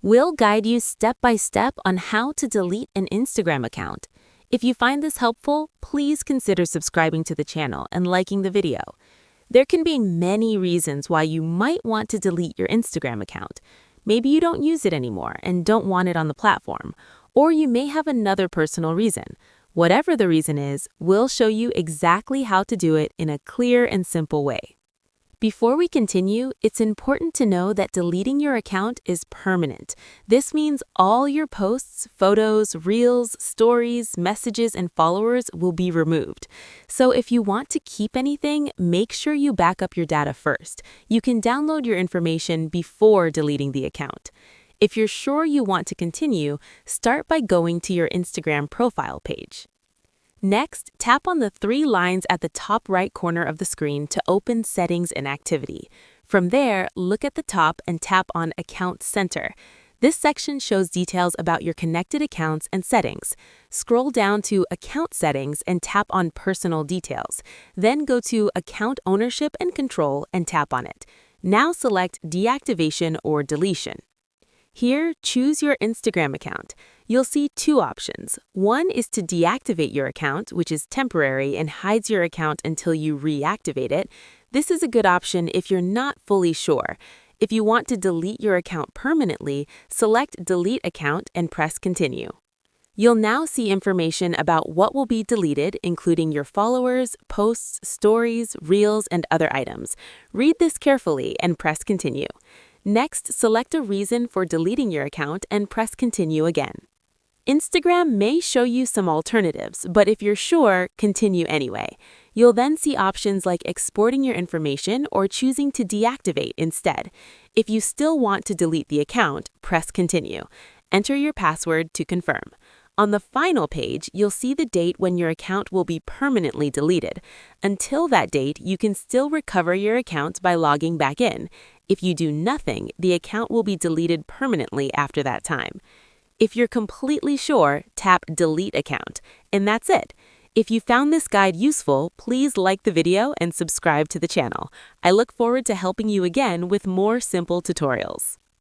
We'll guide you step by step on how to delete an Instagram account. If you find this helpful, please consider subscribing to the channel and liking the video. There can be many reasons why you might want to delete your Instagram account. Maybe you don't use it anymore and don't want it on the platform, or you may have another personal reason. Whatever the reason is, we'll show you exactly how to do it in a clear and simple way. Before we continue, it's important to know that deleting your account is permanent. This means all your posts, photos, reels, stories, messages, and followers will be removed. So if you want to keep anything, make sure you back up your data first. You can download your information before deleting the account. If you're sure you want to continue, start by going to your Instagram profile page. Next, tap on the three lines at the top right corner of the screen to open Settings and Activity. From there, look at the top and tap on Account Center. This section shows details about your connected accounts and settings. Scroll down to Account Settings and tap on Personal Details. Then go to Account Ownership and Control and tap on it. Now select Deactivation or Deletion. Here, choose your Instagram account. You'll see two options. One is to deactivate your account, which is temporary and hides your account until you reactivate it. This is a good option if you're not fully sure. If you want to delete your account permanently, select Delete Account and press Continue. You'll now see information about what will be deleted, including your followers, posts, stories, reels, and other items. Read this carefully and press Continue. Next, select a reason for deleting your account and press Continue again. Instagram may show you some alternatives, but if you're sure, continue anyway. You'll then see options like exporting your information or choosing to deactivate instead. If you still want to delete the account, press Continue. Enter your password to confirm. On the final page, you'll see the date when your account will be permanently deleted. Until that date, you can still recover your account by logging back in. If you do nothing, the account will be deleted permanently after that time. If you're completely sure, tap Delete Account, and that's it. If you found this guide useful, please like the video and subscribe to the channel. I look forward to helping you again with more simple tutorials.